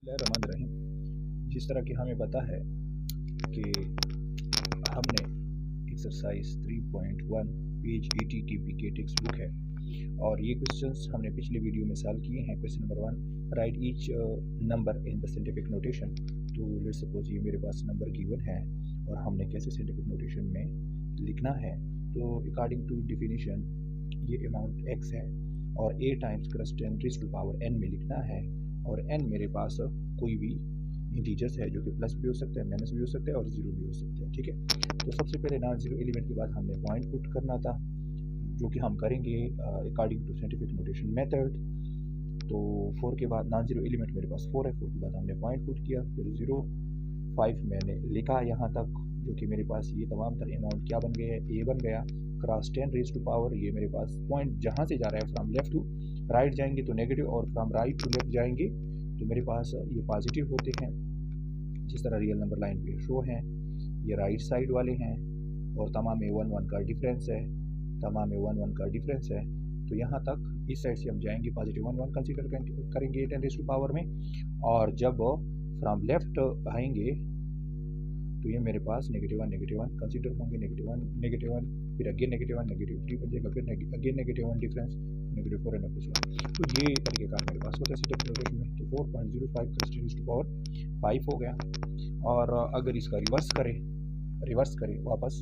बिस्मिल्लाहिर्रहमानिर्रहीम। जिस तरह कि हमें पता है कि हमने एक्सरसाइज 3.1 पेज 80 की टेक्स्ट बुक है और ये क्वेश्चंस हमने पिछले वीडियो में सॉल्व किए हैं। Question number 1, right each number in the scientific notation. तो लेट्स सपोज ये मेरे पास नंबर गिवन है और हमने कैसे साइंटिफिक नोटेशन में लिखना है। तो अकॉर्डिंग टू डिफिनीशन ये अमाउंट x है और a times cross 10 raise to power n में लिखना है और n मेरे पास कोई भी इंटीजर्स है जो कि प्लस भी हो सकता है, माइनस भी हो सकता है और ज़ीरो भी हो सकता है। ठीक है, तो सबसे पहले नॉन ज़ीरो एलिमेंट के बाद हमने पॉइंट पुट करना था, जो कि हम करेंगे according to scientific notation method. तो 4 के बाद नॉन ज़ीरो एलिमेंट मेरे पास 4 है, 4 के बाद हमने पॉइंट पुट किया, फिर 0 5 मैंने लिखा यहाँ तक, जो कि मेरे पास ये तमाम तर अमाउंट क्या बन गया है, ए बन गया। क्रॉस 10 रेज़ टू पावर, ये मेरे पास पॉइंट जहाँ से जा रहा है फ्रॉम लेफ्ट टू राइट जाएंगे तो नेगेटिव और फ्रॉम राइट टू लेफ्ट जाएंगे तो मेरे पास ये पॉजिटिव होते हैं, जिस तरह रियल नंबर लाइन पे शो हैं। ये राइट साइड वाले हैं और तमाम में 1 1 का डिफरेंस है, तमाम में 1 1 का डिफरेंस है। तो यहाँ तक इस साइड से हम जाएंगे, पॉजिटिव 1 1 कंसीडर करेंगे 10 रेज़ टू पावर में। और जब फ्रॉम लेफ्ट आएंगे तो ये मेरे पास -1 -1 कंसीडर होंगे, -1 फिर अगेन -1 -3 बन जाएगा, फिर अगेन -1 डिफरेंस -4 एंड +1। तो ये तरीकेकार मेरे पास होता है साइंटिफिक नोटेशन में। तो 4.05 क्रस 10 टू पावर 5 हो गया। और अगर इसका रिवर्स करें वापस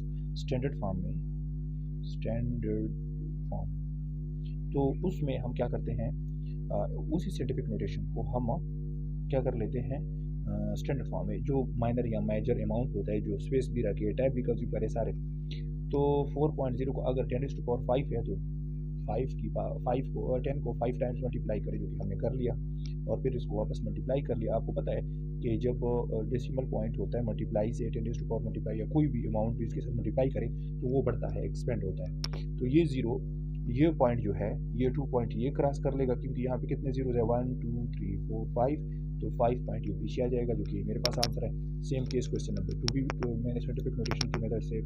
स्टैंडर्ड फॉर्म में, तो उसमें हम क्या करते हैं, उसी साइंटिफिक नोटेशन को हम क्या कर लेते हैं स्टैंडर्ड फॉर्म में, जो माइनर या मेजर अमाउंट होता है, जो स्पेस भी रखे, टाइप भी कंज्यूम करे सारे। तो 4.0 को अगर 10 टू पावर 5 है तो 5 को 10 को 5 टाइम्स मल्टीप्लाई करें, जो कि हमने कर लिया, और फिर इसको वापस मल्टीप्लाई कर लिया। आपको पता है कि जब डेसिमल पॉइंट होता है मल्टीप्लाई से 10 टू पावर मल्टीप्लाई या कोई भी अमाउंट इसके साथ मल्टीप्लाई करें तो वो बढ़ता है, एक्सपेंड होता है। तो ये ज़ीरो, ये पॉइंट जो है, ये 2 पॉइंट ये क्रॉस कर लेगा, क्योंकि यहाँ पे कितने जीरो है, 1 2 3 4 5, तो 5 पॉइंट ये पीछे आ जाएगा, जो कि मेरे पास आंसर है। सेम केस क्वेश्चन नंबर 2 भी तो मैंने साइंटिफिक नोटेशन की मदद से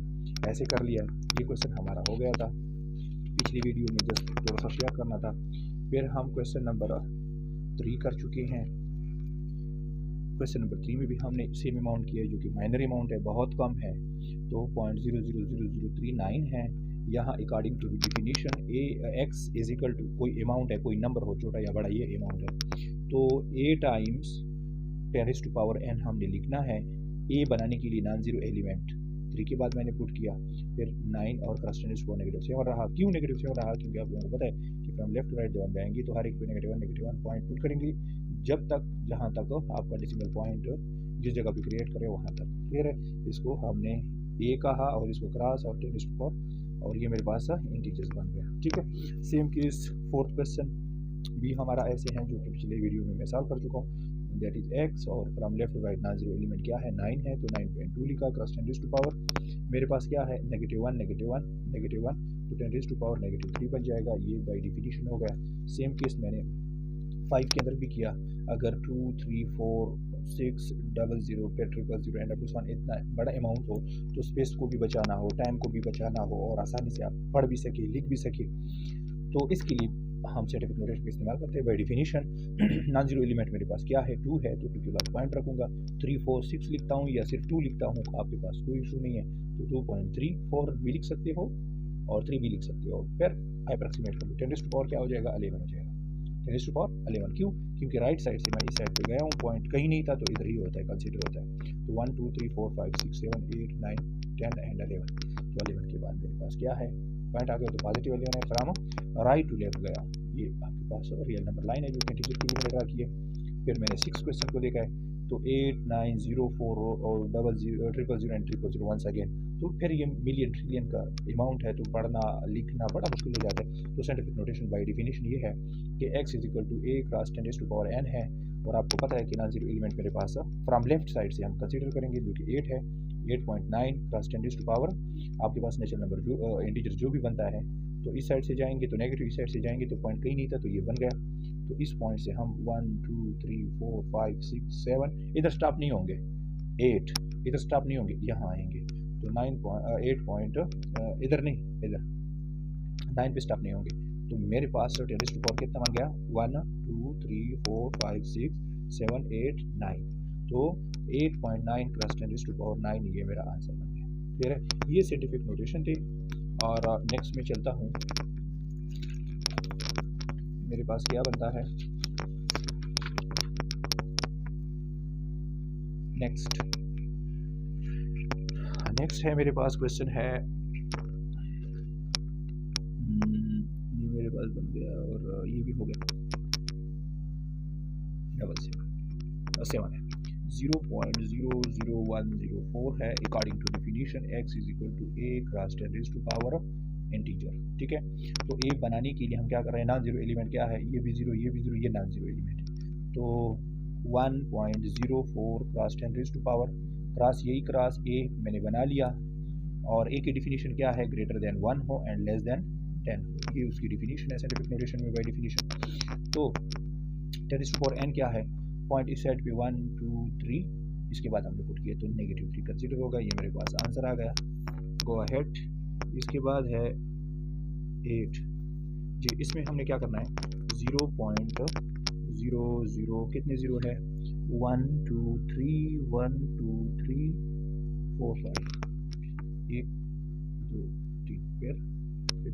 ऐसे कर लिया। ये क्वेश्चन हमारा हो गया था, पिछली वीडियो में जस्ट थोड़ा सा शेयर करना था। फिर हम क्वेश्चन नंबर 3 कर चुके हैं। क्वेश्चन नंबर 3 में भी हमने सेम अमाउंट किया है, जो कि माइनर अमाउंट है, बहुत कम है। तो 0.00039 है। यहाँ according to definition x is equal to कोई अमाउंट है, कोई नंबर हो, छोटा या बड़ा, ये अमाउंट है। तो a times 10 raise to power n हमने लिखना है। a बनाने के लिए नॉन ज़ीरो एलिमेंट 3 के बाद मैंने पुट किया, फिर 9 और क्रॉस 10 को -7 रहा। क्यों -7 रहा? क्योंकि आप लोगों को पता है कि फ्रॉम लेफ्ट टू राइट जब हम जाएंगे तो हर एक पे -1 पॉइंट पुट करेंगे, जब तक जहाँ तक आपका डेसिमल पॉइंट जिस जगह पे क्रिएट करे वहाँ तक। क्लियर है? इसको हमने a कहा और इसको क्रॉस और 10 रेज़ टू पावर, और ये मेरे पास इंटीजर्स बन गया। ठीक है, सेम केस 4th क्वेश्चन भी हमारा ऐसे हैं, जो कि पिछले वीडियो में मैं सॉल्व कर चुका हूँ। दैट इज x और from left to right non zero element क्या है, 9 है, तो 9.2 लिखा, क्रॉस 10 रेज़ टू पावर। मेरे पास क्या है, -1 -1 तो 10 रेज़ टू पावर -3 बन जाएगा। ये बाय डिफिनीशन हो गया। सेम केस मैंने 5 के अंदर भी किया। अगर 2 3 4 6 00 फिर 000 एंड +1 इतना बड़ा अमाउंट हो तो स्पेस को भी बचाना हो, टाइम को भी बचाना हो, और आसानी से आप पढ़ भी सके, लिख भी सके, तो इसके लिए हम साइंटिफिक नोटेशन का इस्तेमाल करते हैं। By definition non zero element मेरे पास क्या है, 2 है, तो 2 के बाद पॉइंट रखूँगा। 3 4 6 लिखता हूँ या सिर्फ 2 लिखता हूँ, आपके पास कोई इशू नहीं है। तो 2.34 भी लिख सकते हो और 3 भी लिख सकते हो, फिर अप्रॉक्सीमेट कर लो। 10 रेज़ टू पावर क्या हो जाएगा, 11 हो जाएगा। 10 रेज़ टू पावर 11 क्यों? क्योंकि राइट साइड से मैं इस साइड पे गया हूँ, पॉइंट कहीं नहीं था तो इधर ही होता है, कंसीडर होता है। तो 1 2 3 4 5 6 7 8 9 10 एंड 11। तो 11 के बाद मेरे पास क्या है, पॉइंट आ गया, तो पॉजिटिव 11 है, फ्रॉम राइट टू लेफ्ट गया। ये आपके पास रियल नंबर लाइन है, जो कि इंटीजर के लिए मैंने ड्रा की है। फिर मैंने 6 क्वेश्चन को देखा है, तो 8 9 0 4 और 00 000 एंड 000 वंस अगेन। तो फिर ये मिलियन ट्रिलियन का अमाउंट है, तो पढ़ना लिखना बड़ा मुश्किल हो जाता है। तो साइंटिफिक नोटेशन बाय डिफिनीशन ये है कि x is equal to a cross 10 raise to power n है, और आपको पता है कि नॉन ज़ीरो एलिमेंट मेरे पास फ्रॉम लेफ्ट साइड से हम कंसीडर करेंगे, जो कि 8 है। 8.9 क्रॉस 10 रेज़ टू पावर, आपके पास नेचुरल नंबर जो इंटीजर जो भी बनता है, तो इस साइड से जाएंगे तो नेगेटिव, इस साइड से जाएंगे तो पॉइंट कहीं नहीं था, तो ये बन गया। तो इस पॉइंट से हम 1 2 3 4 5 6 7 इधर स्टॉप नहीं होंगे, 8 इधर स्टॉप नहीं होंगे, यहाँ आएंगे तो 8 पॉइंट इधर नहीं, इधर 9 पे स्टॉप नहीं होंगे। तो मेरे पास 10 रेज़ टू पावर कितना बन गया, 1 2 3 4 5 6 7, 8, 9। तो 8.9 क्रॉस 10⁻9 ये मेरा आंसर बन गया। क्लियर है? ये साइंटिफिक नोटेशन थी। और नेक्स्ट में चलता हूँ, मेरे पास क्या बनता है नेक्स्ट है मेरे पास क्वेश्चन है, ये मेरे पास बन गया और ये भी हो गया, 7 है, 0.00104 है according to definition x is equal to a cross 10⁻⁴ integer. ठीक है, तो a बनाने के लिए हम क्या कर रहे हैं, नॉन जीरो एलिमेंट क्या है, ये भी जीरो, ये भी जीरो, ये नॉन जीरो एलिमेंट। तो 1.04 क्रॉस 10⁻⁴ क्रॉस, यही क्रॉस a मैंने बना लिया, और a की डिफिनीशन क्या है, ग्रेटर देन 1 हो एंड लेस देन 10 हो, ये उसकी डिफिनीशन है साइंटिफिक नोटेशन में बाय डिफिनीशन। तो 10⁻n क्या है, पॉइंट इस साइड पे 1, 2, 3, इसके बाद हमने पुट किया तो -3 कंसीडर होगा, ये मेरे पास आंसर आ गया। Go ahead. इसके बाद है 8 जी, इसमें हमने क्या करना है, 0.00 कितने जीरो है, 1, 2, 3, 1, 2, 3, 4, 5, 1, 2, 3 फिर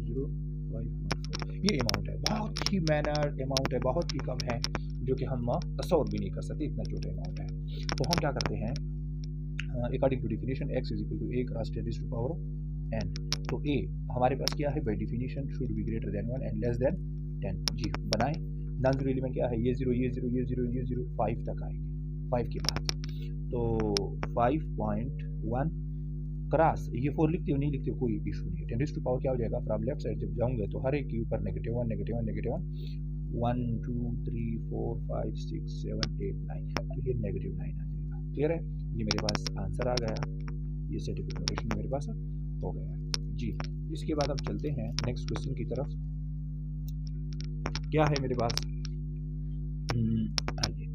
0, 5, 1, 4। ये अमाउंट है, बहुत ही माइनर अमाउंट है, बहुत ही कम है, जो कि हम तस्वर भी नहीं कर सकते, इतना छोटा अमाउंट है। तो हम क्या करते हैं, according to definition x is equal to a cross 10⁻n। तो a हमारे पास क्या है, by definition should be greater than 1 and less than 10। जी बनाएं। नॉन जीरो एलिमेंट क्या है, ये 0, ये 0, ये 0, ये 0, 5 तक आएंगे, 5 के बाद। तो 5.1 क्रॉस, ये 4 लिखते हो नहीं लिखते हो कोई इशू नहीं है, 10⁻⁴ क्या हो जाएगा, फ्रॉम लेफ्ट साइड जब जाऊंगे तो हर एक के ऊपर -1, -1, -1, 1, 2, 3, 4, 5, 6, 7, 8, 9, तो ये -9 आ जाएगा। क्लियर है? ये मेरे पास आंसर आ गया, ये साइंटिफिक नोटेशन मेरे पास हो गया जी। इसके बाद अब चलते हैं नेक्स्ट क्वेश्चन की तरफ। क्या है मेरे पास, Ix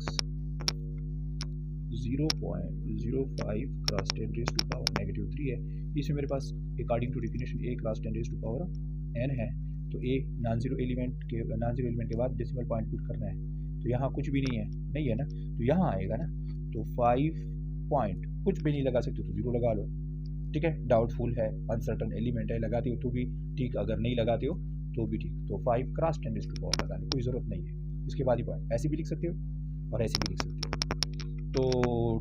0.05 क्रॉस 10⁻³ है। इसमें मेरे पास according to definition a cross 10⁻n है। तो a नॉन जीरो एलिमेंट के बाद डेसिमल पॉइंट पुट करना है, तो यहाँ कुछ भी नहीं है ना, तो यहाँ आएगा ना, तो 5 पॉइंट कुछ भी नहीं लगा सकते तो 0 लगा लो। ठीक है, डाउटफुल है, अनसर्टन एलिमेंट है, लगाते हो तो भी ठीक, अगर नहीं लगाते हो तो भी ठीक। तो 5 क्रॉस 10⁻⁴ लगाने कोई ज़रूरत नहीं है, इसके बाद ही पॉइंट ऐसे भी लिख सकते हो और ऐसे भी लिख सकते हो। तो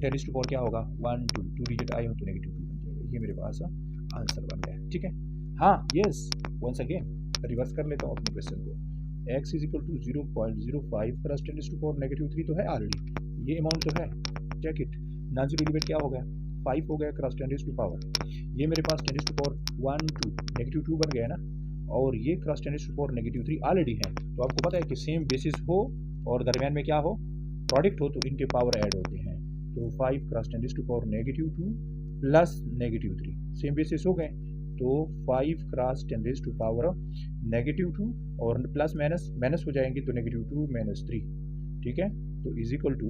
10⁻⁴ क्या होगा, 1, 2 डिजिट आए हो तो -2 बन जाएगा, ये मेरे पास आंसर बन गया। ठीक है, हाँ यस, वंस अगेन रिवर्स कर लेता हूँ अपने क्वेश्चन को। x is equal to 0.05 cross 10⁻⁴ -3 तो है ऑलरेडी, ये अमाउंट तो है, check it. Non zero element क्या हो गया, 5 हो गया क्रॉस 10⁻⁴, ये मेरे पास 10⁻1, 2 -2 बन गया ना, और ये क्रॉस 10⁻⁴ -3 ऑलरेडी है। तो आपको पता है कि सेम बेसिस हो और दरमियान में क्या हो, प्रोडक्ट हो, तो इनके पावर ऐड होते हैं। तो 5 क्रॉस 10⁻⁴ -2 प्लस -3 सेम बेसिस हो गए, तो 5 क्रॉस 10⁻⁴ -2 और प्लस माइनस हो जाएंगे, तो -2 -3। ठीक है, तो इज इक्वल टू,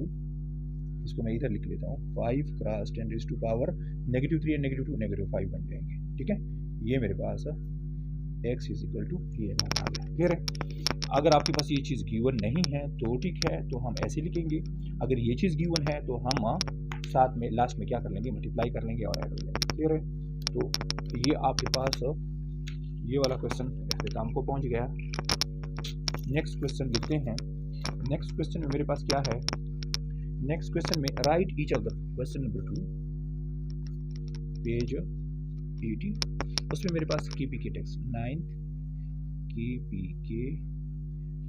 इसको मैं इधर लिख लेता हूँ, 5 क्रॉस 10⁻⁻ -3 एंड -2 -5 बन जाएंगे। ठीक है, ये मेरे पास x इज इक्वल टू ये आ गया। क्लियर है? अगर आपके पास ये चीज़ गिवन नहीं है तो ठीक है, तो हम ऐसे लिखेंगे। अगर ये चीज़ गिवन है तो हम साथ में लास्ट में क्या कर लेंगे, मल्टीप्लाई कर लेंगे और ऐड हो जाएंगे। क्लियर है? तो ये आपके पास ये वाला क्वेश्चन इख्तिताम को पहुंच गया। नेक्स्ट क्वेश्चन लिखते हैं। नेक्स्ट क्वेश्चन में मेरे पास क्या है, नेक्स्ट क्वेश्चन में right each of the, question number 2 page 80, उसमें मेरे पास KPK text 9th KPK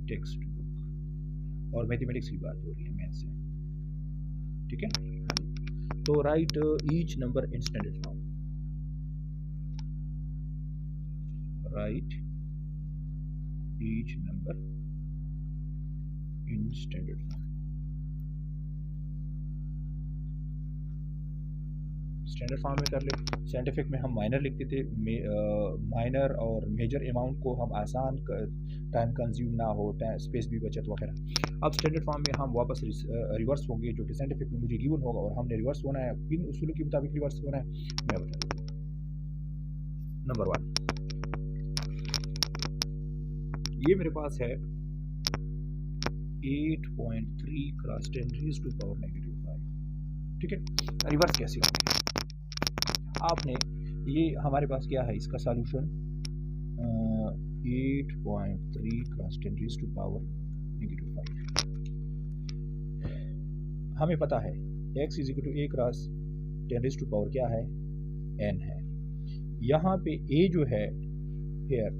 text book और मैथमेटिक्स की बात हो रही है, मैथ से। ठीक है, तो right each number in standard form, right each number in standard form. Standard form में कर ले। साइंटिफिक में हम माइनर लिखते थे, माइनर और मेजर अमाउंट को हम आसान, टाइम कंज्यूम ना हो, स्पेस भी बचत वगैरह। अब स्टैंडर्ड फॉर्म में हम वापस रिवर्स होंगे, जो कि साइंटिफिक में मुझे गिवन होगा और हमने रिवर्स होना है, किन उसूलों के मुताबिक रिवर्स होना है मैं बता दूँ। नंबर 1, ये मेरे पास है 8.3 क्रॉस 10 रेज टू पावर -5। ठीक है, रिवर्स कैसे होंगे? आपने ये हमारे पास क्या है इसका solution, 8.3 cross 10 raise to power -5। हमें पता है x is equal to a cross 10 raise to power क्या है, n है। यहाँ पे a जो है here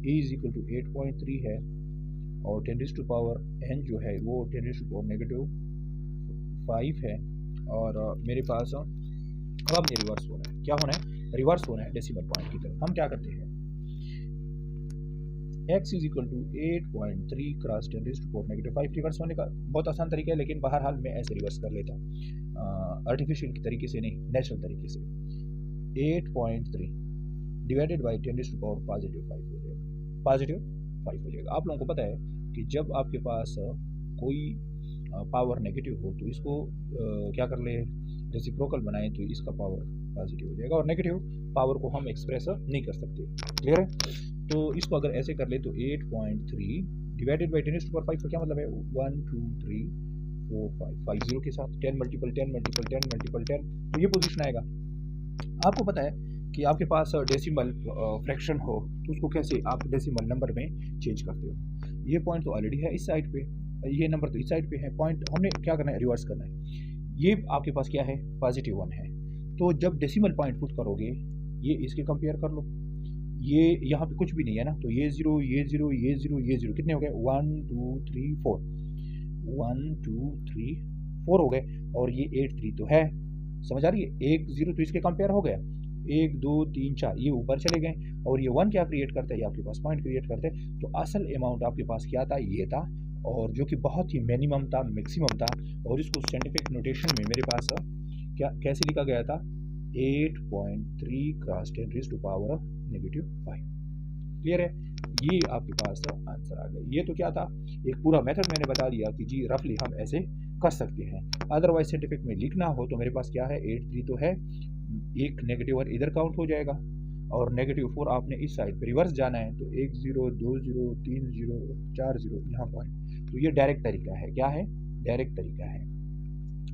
a is equal to 8.3 है और 10 रेज टू पावर n जो है वो 10 रेज टू पावर -5 है। और मेरे पास अब ये रिवर्स हो रहा है, क्या होना है, रिवर्स होना है डेसिमल पॉइंट की तरफ। हम क्या करते हैं, x is equal to 8.3 cross 10 raise to power -5। Reverse होने का बहुत आसान तरीका है, लेकिन बहरहाल मैं ऐसे रिवर्स कर लेता हूँ, आर्टिफिशियल की तरीके से नहीं, नेचुरल तरीके से। 8.3 divided by 10 raise to power +5 हो जाएगा, +5 हो जाएगा। आप लोगों को पता है कि जब आपके पास कोई पावर नेगेटिव हो तो इसको क्या कर ले, रेसिप्रोकल बनाएं तो इसका पावर पॉजिटिव हो जाएगा, और नेगेटिव पावर को हम एक्सप्रेस नहीं कर सकते। क्लियर है? तो इसको अगर ऐसे कर ले तो 8.3 divided by 10 raised to power 5 का क्या मतलब है, 1 2 3 4 5 5 जीरो के साथ 10 मल्टीपल 10 मल्टीपल 10 मल्टीपल 10, तो ये पोजीशन आएगा। आपको पता है कि आपके पास डेसिमल फ्रैक्शन हो तो उसको कैसे आप डेसिमल नंबर में चेंज करते हो। ये पॉइंट तो ऑलरेडी है इस साइड पे, ये नंबर तो इस साइड पे है, पॉइंट हमने क्या करना है, रिवर्स करना है। ये आपके पास क्या है, +1 है, तो जब डेसिमल पॉइंट पुट करोगे ये इसके कंपेयर कर लो, ये यहाँ पे कुछ भी नहीं है ना, तो ये 0 ये 0 ये 0 ये 0 कितने हो गए, 1 2 3 4 1 2 3 4 हो गए, और ये 8 3 तो है, समझ आ रही है, 1 0 तो इसके कंपेयर हो गया, 1 2 3 4 ये ऊपर चले गए, और ये 1 क्या क्रिएट करता है, ये आपके पास पॉइंट क्रिएट करते हैं। तो असल अमाउंट आपके पास क्या था, ये था, और जो कि बहुत ही मिनिमम था, मैक्सिमम था, और इसको साइंटिफिक नोटेशन में मेरे पास क्या कैसे लिखा गया था, 8.3 cross 10 raised to power -5। Clear है? ये आपके पास आंसर आ गया। ये तो क्या था, एक पूरा मेथड मैंने बता दिया कि जी रफली हम ऐसे कर सकते हैं। अदरवाइज साइंटिफिक में लिखना हो तो मेरे पास क्या है, 8 3 तो है, एक नेगेटिव 1 इधर काउंट हो जाएगा, और -4 आपने इस साइड पे रिवर्स जाना है, तो 1 0 2 0 3 0 4 0 यहाँ पॉइंट। तो ये डायरेक्ट तरीका है, क्या है, डायरेक्ट तरीका है।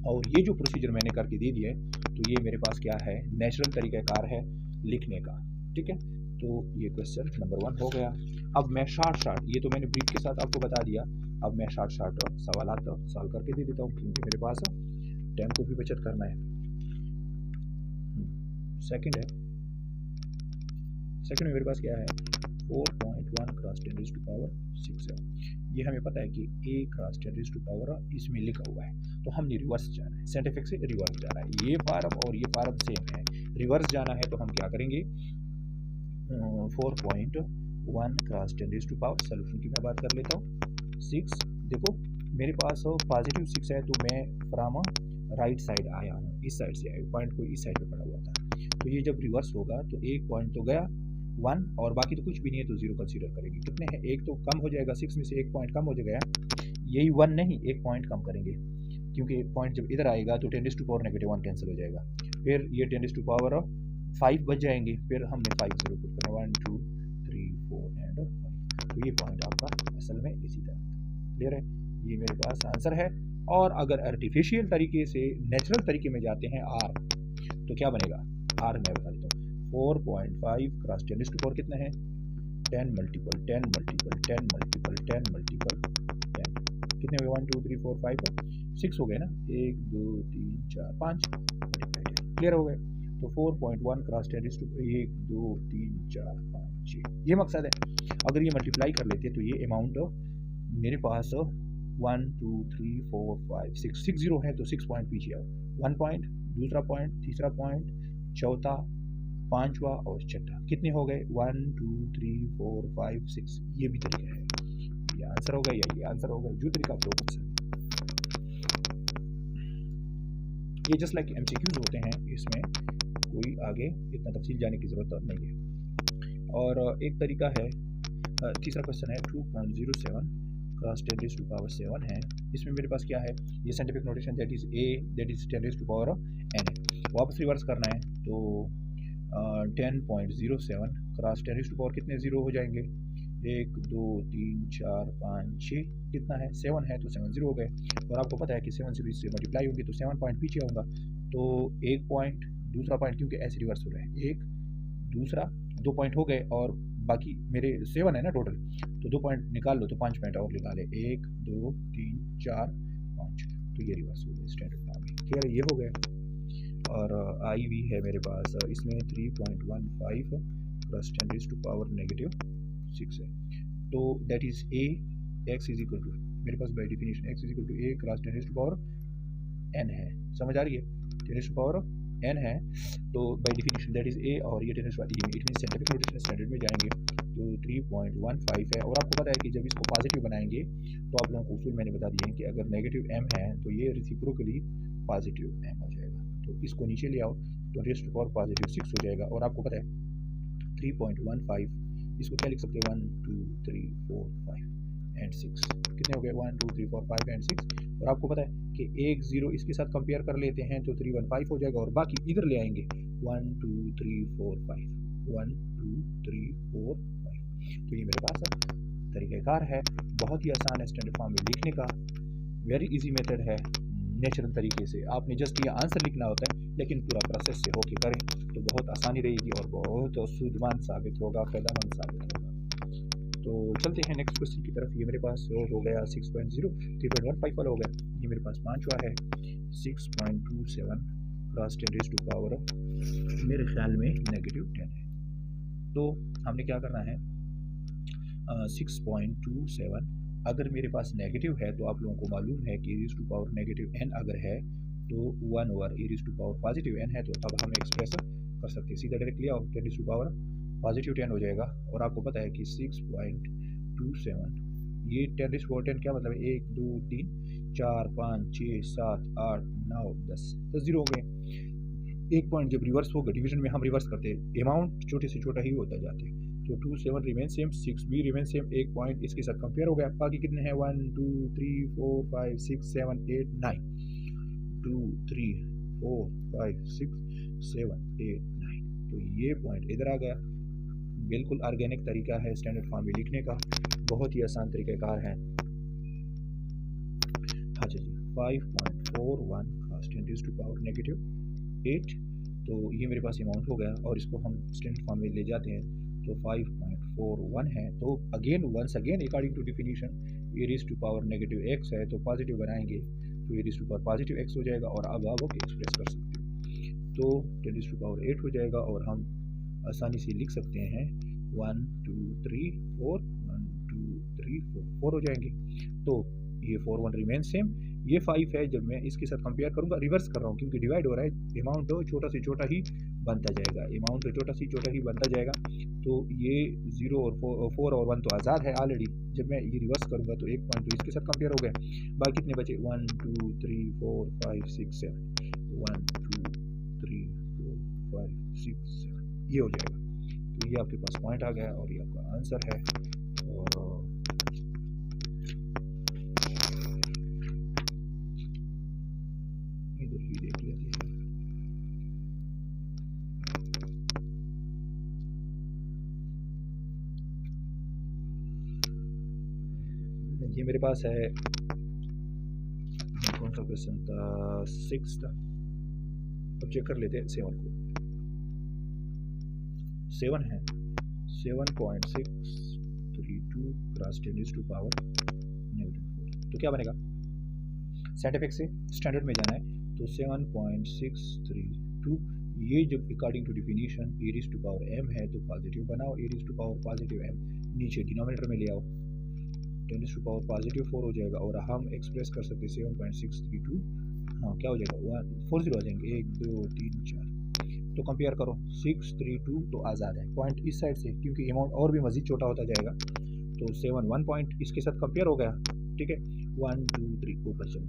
और ये जो प्रोसीजर मैंने करके दे दिया है, तो ये मेरे पास क्या है, नेचुरल तरीक़ाकार है लिखने का। ठीक है, तो ये क्वेश्चन नंबर 1 हो गया। अब मैं शार्ट ये तो मैंने ब्रीफ के साथ आपको बता दिया, अब मैं शार्ट सवाल सॉल्व करके दे देता हूँ, क्योंकि मेरे पास टाइम को भी बचत करना है। सेकंड है, सेकंड में मेरे पास क्या है, 4.1 क्रॉस 10 रेज़्ड टू पावर 6 है। ये हमें पता है कि a cross 10 raised to power इसमें लिखा हुआ है, तो हमने रिवर्स जाना है, साइंटिफिक से रिवर्स जाना है। ये फार्म और ये फार्म सेम है, रिवर्स जाना है तो हम क्या करेंगे, 4.1 cross 10 raised to power, solution की मैं बात कर लेता हूँ 6। देखो मेरे पास +6 है, तो मैं फ्रॉम राइट साइड आया हूँ, इस साइड से आया, पॉइंट को इस साइड पे पड़ा हुआ था, तो ये जब रिवर्स होगा तो एक पॉइंट तो गया 1, और बाकी तो कुछ भी नहीं है, तो 0 कंसीडर करेंगे। कितने हैं, एक तो कम हो जाएगा, 6 में से एक पॉइंट कम हो जाएगा, यही 1 नहीं, एक पॉइंट कम करेंगे, क्योंकि एक पॉइंट जब इधर आएगा तो 10 रेज़्ड टू पावर -1 कैंसिल हो जाएगा, फिर ये 10 रेज़्ड टू पावर 5 बच जाएंगे, फिर हमने 5 0 पुट करना, 1 2 3 4 एंड 5, तो ये पॉइंट आपका असल में इसी तरह। क्लियर है? ये मेरे पास आंसर है। और अगर आर्टिफिशियल तरीके से नेचुरल तरीके में जाते हैं r, तो क्या बनेगा, r मैं बता देता हूँ, 4.5 क्रॉस 10 रेज़्ड टू पावर कितना है, 10 मल्टीपल 10 मल्टीपल 10 मल्टीपल 10 मल्टीपल 10, कितने हुए, 1 2 3 4 5 6 हो गए ना, 1 2 3 4 5 मल्टीप्लाई 10। क्लियर हो गए? तो 4.1 क्रॉस 10 रेज़्ड टू 1 2 3 4 5 6, ये मकसद है। अगर ये मल्टीप्लाई कर लेते तो ये अमाउंट मेरे पास 1 2 3 4 5 6 6 0 है, तो 6 पॉइंट पीछे आओ, 1 पॉइंट, दूसरा पॉइंट, तीसरा पॉइंट, चौथा, पांचवा और छठा, कितने हो गए, 1 2 3 4 5 6, ये भी तरीका है। ये आंसर होगा या ये आंसर होगा, जो तरीका आप लोगों को ये जस्ट लाइक MCQs होते हैं, इसमें कोई आगे इतना तफसील जाने की ज़रूरत नहीं है। और एक तरीका है, तीसरा क्वेश्चन है 2.07 क्रॉस 10 रेज़्ड टू पावर 7 है। इसमें मेरे पास क्या है, ये scientific notation that is a that is 10 raised to power n है, वापस रिवर्स करना है, तो 10.07 क्रॉस 10 रेज़्ड टू पावर कितने 0 हो जाएंगे, 1 2 3 4 5 6 कितना है 7 है, तो 7 0 हो गए। और आपको पता है कि 7 0 इससे मल्टीप्लाई होंगे तो 7 पॉइंट पीछे होगा, तो एक पॉइंट दूसरा पॉइंट क्योंकि ऐसे रिवर्स हो रहा है, एक दूसरा 2 पॉइंट हो गए और बाकी मेरे 7 है ना टोटल, तो 2 पॉइंट निकाल लो तो 5 पॉइंट और निकाले, 1 2 3 4 5, तो ये रिवर्स हो गए स्टैंडर्ड फॉर्म में। क्लियर, ये हो गया। और आई भी है मेरे पास, इसमें 3.15 प्लस 10⁻⁻6 है, तो that is A X is equal to, मेरे पास by definition X is equal to A cross 10⁻n है, समझ आ रही है, 10⁻n है, तो by definition that is A और ये 10⁻, it mean scientific notation standard में जाएंगे तो 3.15 है। और आपको पता है कि जब इसको पॉजिटिव बनाएंगे तो आप लोगों को उसूल मैंने बता दिए हैं कि अगर नेगेटिव m है तो ये रेसिप्रोकली पॉजिटिव m हो जाएगा, तो इसको नीचे ले आओ तो रेस्ट पावर पॉजिटिव 6 हो जाएगा। और आपको पता है 3.15 इसको क्या लिख सकते हैं, 1 2 3 4 5 एंड 6, कितने हो गए 1 2 3 4 5 एंड 6। और आपको पता है कि एक जीरो इसके साथ कंपेयर कर लेते हैं तो 315 हो जाएगा, और बाकी इधर ले आएंगे 1 2 3 4 5 1 2 3 4 5, तो ये मेरे पास तरीक़ाकार है, बहुत ही आसान है स्टैंडर्ड फॉर्म में लिखने का, वेरी इजी मेथड है, नेचुरल तरीके से आपने जस्ट ये आंसर लिखना होता है, लेकिन पूरा प्रोसेस से होके करें तो बहुत आसानी रहेगी और बहुत सूझवान साबित होगा, फ़ायदेमंद साबित होगा। तो चलते हैं नेक्स्ट क्वेश्चन की तरफ। ये मेरे पास हो गया 6.0, 3.15 वाला हो गया, ये मेरे पास पाँचवा है 6.27 क्रॉस 10⁻⁻, मेरे ख्याल में -10 है, तो हमने क्या करना है 6.27 अगर मेरे पास नेगेटिव है तो आप लोगों को मालूम है कि e⁻n अगर है तो 1 ओवर e⁻n है, तो अब हम एक्सप्रेस कर सकते हैं, सीधा डायरेक्ट ले आओ 10⁻10 हो जाएगा। और आपको पता है कि 6.27 ये 10⁻10 क्या मतलब है, 1 2 3 4 5 6 7 8 9 10 0 हो गए। एक पॉइंट जब रिवर्स होगा, डिवीजन में हम रिवर्स करते हैं, अमाउंट छोटे से छोटा ही होता जाता है, तो 27 रिमेन सेम, 6 भी रिमेन सेम, एक पॉइंट इसके साथ कंपेयर हो गया, बाकी कितने हैं 1 2 3 4 5 6 7 8 9, 2 3 4 5 6 7 8 9, तो ये पॉइंट इधर आ गया। बिल्कुल ऑर्गेनिक तरीका है स्टैंडर्ड फॉर्म में लिखने का, बहुत ही आसान तरीक़ाकार है। हाँ जी, 5.41 क्रॉस 10⁻⁻8, तो ये मेरे पास अमाउंट हो गया और इसको हम स्टैंडर्ड फॉर्म में ले जाते हैं तो 5.41 है, तो again once again according to definition e⁻x है, तो पॉजिटिव बनाएंगे तो e⁻x हो जाएगा, और अब आप एक्सप्रेस कर सकते हो तो 10⁻8 हो जाएगा, और हम आसानी से लिख सकते हैं 1 2 3 4 1 2 3 4 4 हो जाएंगे, तो ये 4 1 रिमेन सेम, ये 5 है, जब मैं इसके साथ कंपेयर करूंगा, रिवर्स कर रहा हूँ क्योंकि डिवाइड हो रहा है, अमाउंट तो छोटा से छोटा ही बनता जाएगा, अमाउंट तो छोटा से छोटा ही बनता जाएगा, तो ये 0 और 4 और 1 तो आज़ाद है ऑलरेडी, जब मैं ये रिवर्स करूंगा तो एक पॉइंट तो इसके साथ कंपेयर हो गया, बाकी कितने बचे 1 2 3 4 5 6 7 1 2 3 4 5 6 7, ये हो जाएगा, तो ये आपके पास पॉइंट आ गया और ये आपका आंसर है। और इधर ही देख लेते हैं, ये मेरे पास है, कौन सा क्वेश्चन था, 6 था, अब चेक कर लेते हैं 7 को, 7 है 7.632 क्रॉस 10⁻⁴, तो क्या बनेगा, साइंटिफिक से स्टैंडर्ड में जाना है तो 7.632, ये जब अकॉर्डिंग टू डिफिनीशन e⁻m है तो पॉजिटिव बनाओ, e⁻m नीचे डिनोमिनेटर में ले आओ, 10⁻4 हो जाएगा, और हम एक्सप्रेस कर सकते 7.632, हाँ क्या हो जाएगा 40 आ जाएंगे, 1 2 3 4, तो कंपेयर करो 632 तो आज़ाद है, पॉइंट इस साइड से क्योंकि अमाउंट और भी मज़ीद छोटा होता जाएगा, तो 7 1 पॉइंट इसके साथ कंपेयर हो गया, ठीक है 1 2 3 ऊपर चलो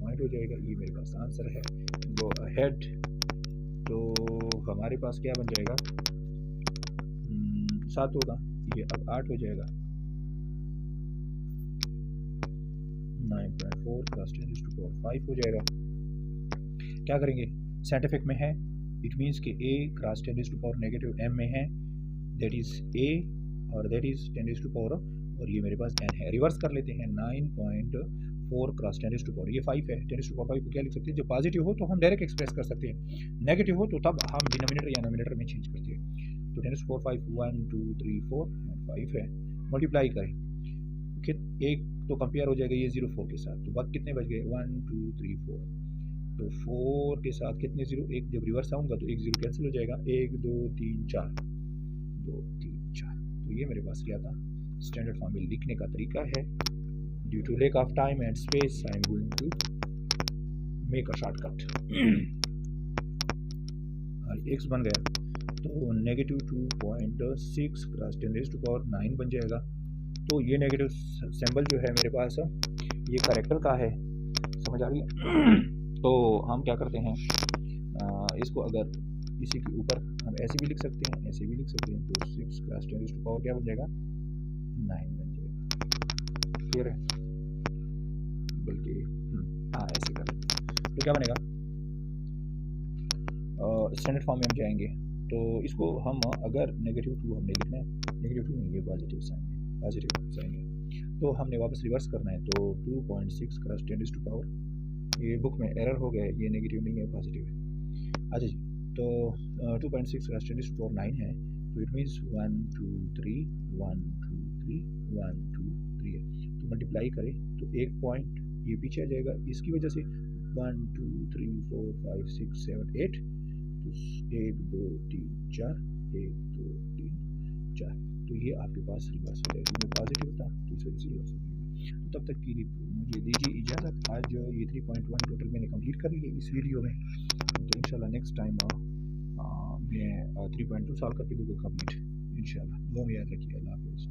पॉइंट हो जाएगा, ये मेरे पास आंसर है। गो अहेड, तो हमारे पास क्या बन जाएगा 7 होगा, ये अब 8 हो जाएगा, 9.4 + 10⁻5 हो जाएगा। क्या करेंगे, साइंटिफिक में है, इट मीन्स कि a क्रॉस 10⁻⁻m में है, दैट इज़ a और that is 10 raise to power, और ये मेरे पास n है। रिवर्स कर लेते हैं, 9.4 क्रॉस 10 रेज़ टू पावर, ये 5 है। 10 रेज़ टू पावर 5 को क्या लिख सकते हैं? जब पॉजिटिव हो तो हम डायरेक्ट एक्सप्रेस कर सकते हैं, नेगेटिव हो तो तब हम डिनोमिनेटर या नोमिनेटर में चेंज करते हैं। तो 10 रेज़ टू पावर 5 1 2 3 4 एंड 5 है। मल्टीप्लाई करें, एक तो कंपेयर हो जाएगा ये 0 4 के साथ, तो बाकी कितने बच गए? 1 2 3 4। तो 4 के साथ कितने जीरो? एक जब रिवर्स आऊँगा तो एक जीरो कैंसिल हो जाएगा। 1 2 3 4, 2 3 4। तो ये मेरे पास क्या था? स्टैंडर्ड फॉर्म में लिखने का तरीका है। Due to lack of time and space I am going to make a shortcut. X बन गया तो negative 2.6 cross 10 raise to power 9 बन जाएगा। तो ये नेगेटिव सिंबल जो है मेरे पास ये करेक्टर का है, समझ आ रही है? तो हम क्या करते हैं, इसको अगर इसी के ऊपर हम ऐसे भी लिख सकते हैं, ऐसे भी लिख सकते हैं, तो 6 क्रॉस 10 रेज़ टू पावर क्या बन जाएगा? 9 बन जाएगा। क्लियर है? बल्कि हाँ ऐसे कर लेते हैं, तो क्या बनेगा? स्टैंडर्ड फॉर्म में हम जाएंगे तो इसको हम अगर -2 हमने लिखना है, -2 नहीं, ये पॉजिटिव साइन है, पॉजिटिव साइन है, तो हमने वापस रिवर्स करना है। तो 2.6 क्रॉस 10 रेज़ टू पावर, ये बुक में एरर हो गया है, ये नेगेटिव नहीं है, पॉजिटिव है। अच्छा जी, तो 2.6 क्रॉस 10 रेज़ टू पावर 9 है, तो इट मीन्स 1 2 3 1 2 3 1 2 3 है। तो मल्टीप्लाई करें तो एक पॉइंट ये पीछे आ जाएगा, इसकी वजह से 1 2 3 4 5 6 7 8, तो 1 2 3 4, 1 2 3 4, तो ये आपके पास रिवर्स हो जाएगा, ये पॉजिटिव था तो इस वजह से रिवर्स हो जाएगा। तो तब तक की मुझे दीजिए इजाज़त। आज ये 3.1 टोटल मैंने कंप्लीट कर लिया इस वीडियो में, तो इंशाल्लाह नेक्स्ट टाइम मैं 3.2 सॉल्व करके दूँगा कंप्लीट इंशाल्लाह। दुआ में याद रखिए। अल्लाह हाफ़िज़।